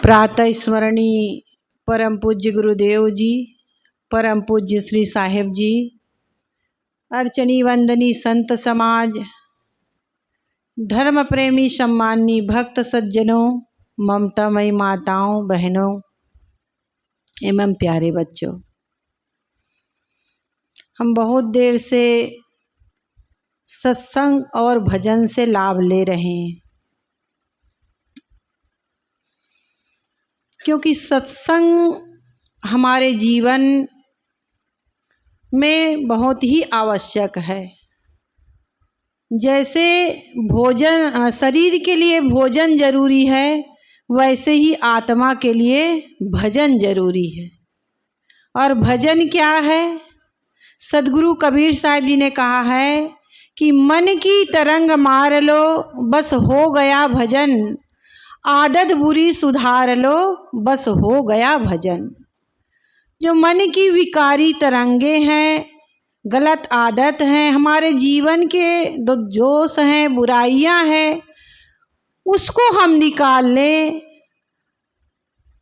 प्रातः स्मरणीय परम पूज्य गुरुदेव जी, परम पूज्य श्री साहिब जी, अर्चनी वंदनी संत समाज, धर्म प्रेमी सम्मानी भक्त सज्जनों, ममतामयी माताओं बहनों एवं प्यारे बच्चों, हम बहुत देर से सत्संग और भजन से लाभ ले रहे हैं, क्योंकि सत्संग हमारे जीवन में बहुत ही आवश्यक है। जैसे भोजन शरीर के लिए भोजन जरूरी है, वैसे ही आत्मा के लिए भजन जरूरी है। और भजन क्या है? सद्गुरु कबीर साहिब जी ने कहा है कि मन की तरंग मार लो, बस हो गया भजन, आदत बुरी सुधार लो, बस हो गया भजन। जो मन की विकारी तरंगे हैं, गलत आदत हैं, हमारे जीवन के जो दोष हैं, बुराइयां हैं, उसको हम निकाल लें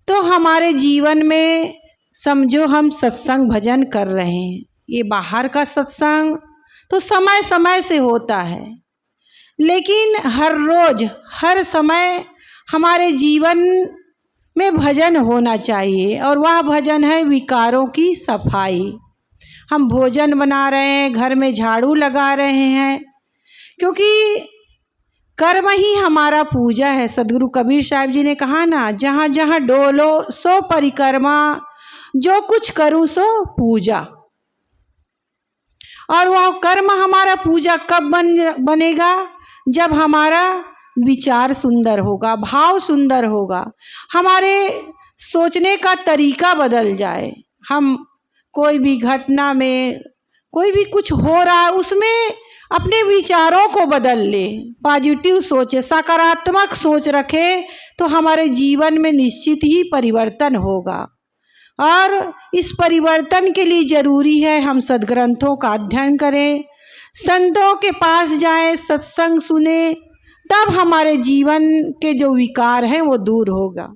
तो हमारे जीवन में समझो हम सत्संग भजन कर रहे हैं। ये बाहर का सत्संग तो समय समय से होता है, लेकिन हर रोज हर समय हमारे जीवन में भजन होना चाहिए, और वह भजन है विकारों की सफाई। हम भोजन बना रहे हैं, घर में झाड़ू लगा रहे हैं, क्योंकि कर्म ही हमारा पूजा है। सद्गुरु कबीर साहिब जी ने कहा ना, जहाँ जहाँ डोलो सो परिक्रमा, जो कुछ करूँ सो पूजा। और वह कर्म हमारा पूजा कब बनेगा? जब हमारा विचार सुंदर होगा, भाव सुंदर होगा, हमारे सोचने का तरीका बदल जाए। हम कोई भी घटना में, कोई भी कुछ हो रहा है, उसमें अपने विचारों को बदल ले, पॉजिटिव सोचे, सकारात्मक सोच रखे, तो हमारे जीवन में निश्चित ही परिवर्तन होगा। और इस परिवर्तन के लिए ज़रूरी है हम सद्ग्रंथों का अध्ययन करें, संतों के पास जाएं, सत्संग सुने, तब हमारे जीवन के जो विकार हैं वो दूर होगा।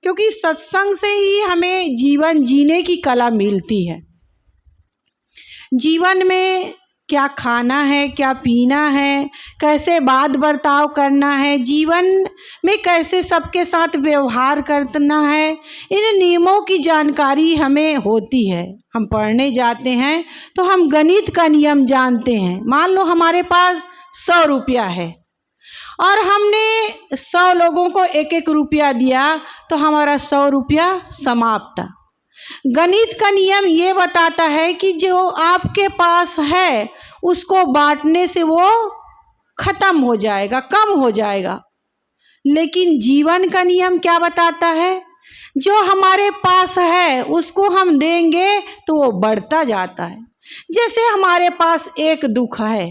क्योंकि सत्संग से ही हमें जीवन जीने की कला मिलती है। जीवन में क्या खाना है, क्या पीना है, कैसे बात बर्ताव करना है, जीवन में कैसे सबके साथ व्यवहार करना है, इन नियमों की जानकारी हमें होती है। हम पढ़ने जाते हैं तो हम गणित का नियम जानते हैं। मान लो हमारे पास 100 रुपया है और हमने 100 लोगों को 1-1 रुपया दिया, तो हमारा 100 रुपया समाप्त। गणित का नियम ये बताता है कि जो आपके पास है उसको बांटने से वो खत्म हो जाएगा, कम हो जाएगा। लेकिन जीवन का नियम क्या बताता है? जो हमारे पास है उसको हम देंगे तो वो बढ़ता जाता है। जैसे हमारे पास एक दुख है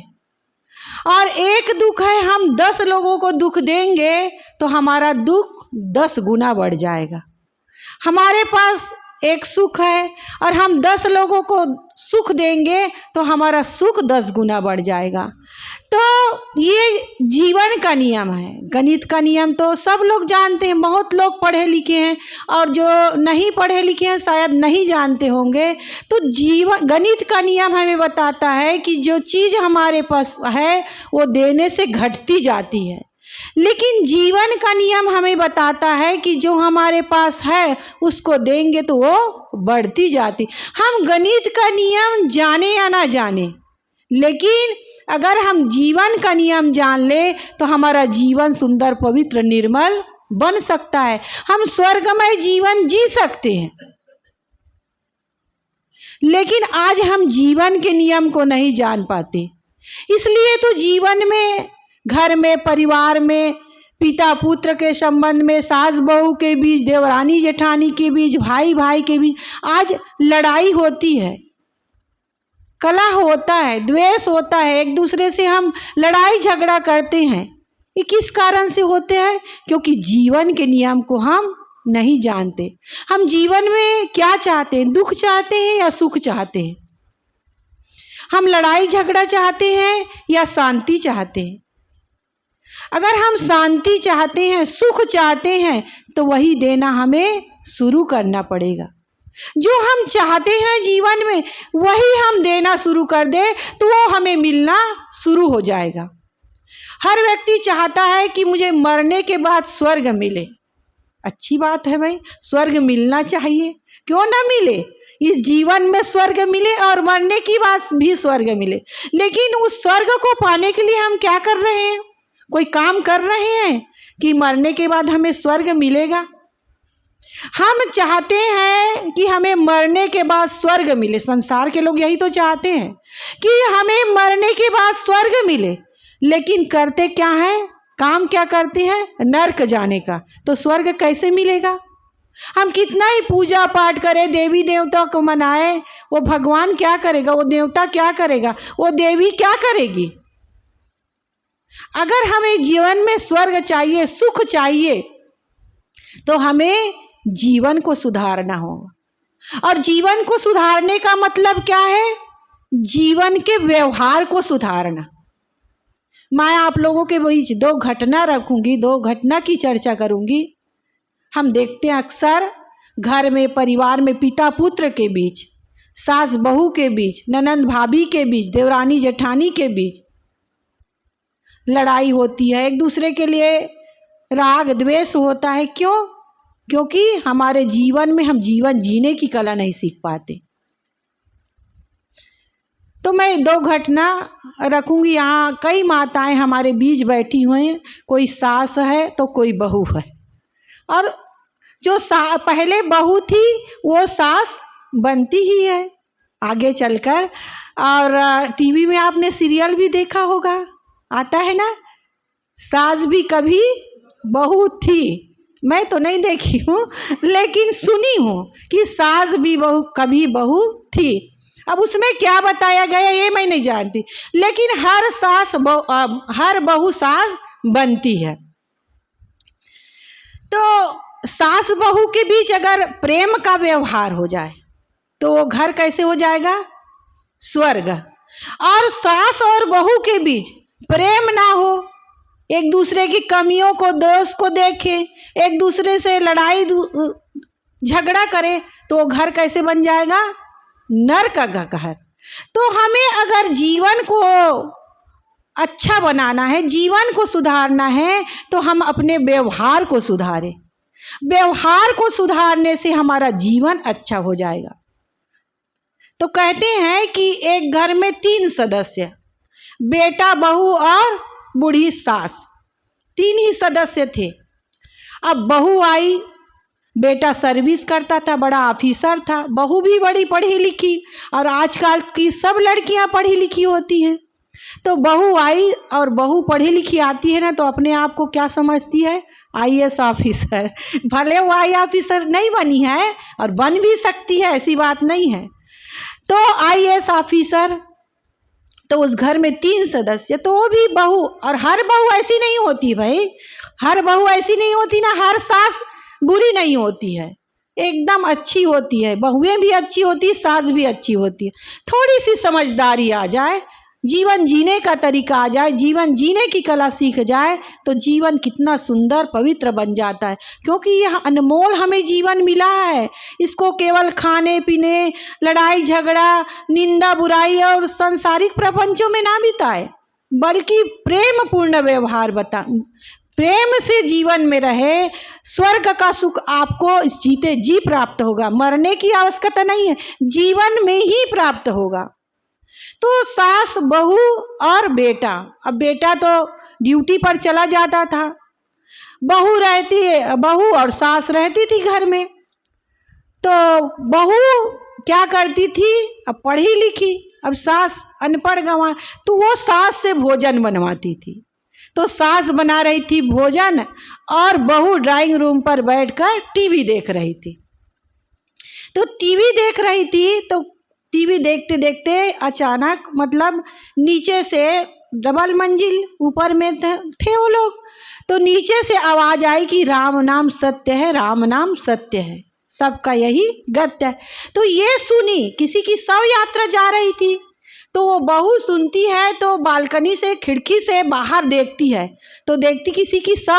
और एक दुख है, हम 10 लोगों को दुख देंगे तो हमारा दुख 10 गुना बढ़ जाएगा। हमारे पास एक सुख है और हम 10 लोगों को सुख देंगे तो हमारा सुख 10 गुना बढ़ जाएगा। तो ये जीवन का नियम है। गणित का नियम तो सब लोग जानते हैं, बहुत लोग पढ़े लिखे हैं, और जो नहीं पढ़े लिखे हैं शायद नहीं जानते होंगे। तो जीवन गणित का नियम हमें बताता है कि जो चीज़ हमारे पास है वो देने से घटती जाती है, लेकिन जीवन का नियम हमें बताता है कि जो हमारे पास है उसको देंगे तो वो बढ़ती जाती। हम गणित का नियम जाने या ना जाने, लेकिन अगर हम जीवन का नियम जान ले तो हमारा जीवन सुंदर, पवित्र, निर्मल बन सकता है। हम स्वर्गमय जीवन जी सकते हैं। लेकिन आज हम जीवन के नियम को नहीं जान पाते, इसलिए तो जीवन में, घर में, परिवार में, पिता पुत्र के संबंध में, सास बहू के बीच, देवरानी जेठानी के बीच, भाई भाई के बीच आज लड़ाई होती है, कलह होता है, द्वेष होता है, एक दूसरे से हम लड़ाई झगड़ा करते हैं। ये किस कारण से होते हैं? क्योंकि जीवन के नियम को हम नहीं जानते। हम जीवन में क्या चाहते हैं? दुख चाहते हैं या सुख चाहते हैं? हम लड़ाई झगड़ा चाहते हैं या शांति चाहते हैं? अगर हम शांति चाहते हैं, सुख चाहते हैं, तो वही देना हमें शुरू करना पड़ेगा। जो हम चाहते हैं जीवन में वही हम देना शुरू कर दे तो वो हमें मिलना शुरू हो जाएगा। हर व्यक्ति चाहता है कि मुझे मरने के बाद स्वर्ग मिले। अच्छी बात है भाई, स्वर्ग मिलना चाहिए, क्यों ना मिले। इस जीवन में स्वर्ग मिले और मरने की बाद भी स्वर्ग मिले। लेकिन उस स्वर्ग को पाने के लिए हम क्या कर रहे हैं? कोई काम कर रहे हैं कि मरने के बाद हमें स्वर्ग मिलेगा? हम चाहते हैं कि हमें मरने के बाद स्वर्ग मिले। संसार के लोग यही तो चाहते हैं कि हमें मरने के बाद स्वर्ग मिले, लेकिन करते क्या है? काम क्या करते हैं? नरक जाने का। तो स्वर्ग कैसे मिलेगा? हम कितना ही पूजा पाठ करें, देवी देवता को मनाए, वो भगवान क्या करेगा? वो देवता क्या करेगा? वो देवी क्या करेगी? अगर हमें जीवन में स्वर्ग चाहिए, सुख चाहिए, तो हमें जीवन को सुधारना होगा। और जीवन को सुधारने का मतलब क्या है? जीवन के व्यवहार को सुधारना। मैं आप लोगों के बीच दो घटना रखूंगी, दो घटना की चर्चा करूंगी। हम देखते हैं अक्सर घर में, परिवार में, पिता पुत्र के बीच, सास बहू के बीच, ननंद भाभी के बीच, देवरानी जेठानी के बीच लड़ाई होती है। एक दूसरे के लिए राग द्वेष होता है। क्यों? क्योंकि हमारे जीवन में हम जीवन जीने की कला नहीं सीख पाते। तो मैं दो घटना रखूंगी। यहाँ कई माताएं हमारे बीच बैठी हुई हैं, कोई सास है तो कोई बहू है। और जो पहले बहू थी वो सास बनती ही है आगे चलकर। और टीवी में आपने सीरियल भी देखा होगा, आता है ना, सास भी कभी बहू थी। मैं तो नहीं देखी हूँ, लेकिन सुनी हूँ कि सास भी कभी बहू थी। अब उसमें क्या बताया गया ये मैं नहीं जानती, लेकिन हर बहू सास बनती है। तो सास बहू के बीच अगर प्रेम का व्यवहार हो जाए तो वो घर कैसे हो जाएगा? स्वर्ग। और सास और बहू के बीच प्रेम ना हो, एक दूसरे की कमियों को, दोष को देखे, एक दूसरे से लड़ाई झगड़ा करे, तो वो घर कैसे बन जाएगा? नरक का घर। तो हमें अगर जीवन को अच्छा बनाना है, जीवन को सुधारना है, तो हम अपने व्यवहार को सुधारें। व्यवहार को सुधारने से हमारा जीवन अच्छा हो जाएगा। तो कहते हैं कि एक घर में 3 सदस्य, बेटा, बहू और बूढ़ी सास, 3 ही सदस्य थे। अब बहू आई, बेटा सर्विस करता था, बड़ा ऑफिसर था, बहू भी बड़ी पढ़ी लिखी, और आजकल की सब लड़कियां पढ़ी लिखी होती हैं। तो बहू आई, और बहू पढ़ी लिखी आती है ना, तो अपने आप को क्या समझती है? IAS officer. भले वो IAS ऑफिसर नहीं बनी है, और बन भी सकती है, ऐसी बात नहीं है। तो IAS ऑफिसर। तो उस घर में 3 सदस्य, तो वो भी बहू। और हर बहू ऐसी नहीं होती भाई, हर बहू ऐसी नहीं होती ना, हर सास बुरी नहीं होती है, एकदम अच्छी होती है। बहुएं भी अच्छी होती है, सास भी अच्छी होती है। थोड़ी सी समझदारी आ जाए, जीवन जीने का तरीका आ जाए, जीवन जीने की कला सीख जाए, तो जीवन कितना सुंदर पवित्र बन जाता है। क्योंकि यह अनमोल हमें जीवन मिला है, इसको केवल खाने पीने, लड़ाई झगड़ा, निंदा बुराई और सांसारिक प्रपंचों में ना बिताए, बल्कि प्रेम पूर्ण व्यवहार प्रेम से जीवन में रहे। स्वर्ग का सुख आपको जीते जी प्राप्त होगा, मरने की आवश्यकता नहीं है, जीवन में ही प्राप्त होगा। तो सास, बहू और बेटा। अब बेटा तो ड्यूटी पर चला जाता था, बहू और सास रहती थी घर में। तो बहू क्या करती थी? अब पढ़ी लिखी, अब सास अनपढ़ गंवा, तो वो सास से भोजन बनवाती थी। तो सास बना रही थी भोजन, और बहू ड्राइंग रूम पर बैठकर टीवी देख रही थी। तो टीवी देख रही थी, तो टीवी देखते देखते अचानक, मतलब नीचे से, डबल मंजिल ऊपर में थे वो लोग, तो नीचे से आवाज आई कि राम नाम सत्य है, राम नाम सत्य है, सबका यही गत्य है। तो ये सुनी, किसी की शव यात्रा जा रही थी, तो वो बहू सुनती है तो बालकनी से खिड़की से बाहर देखती है, तो देखती किसी की सब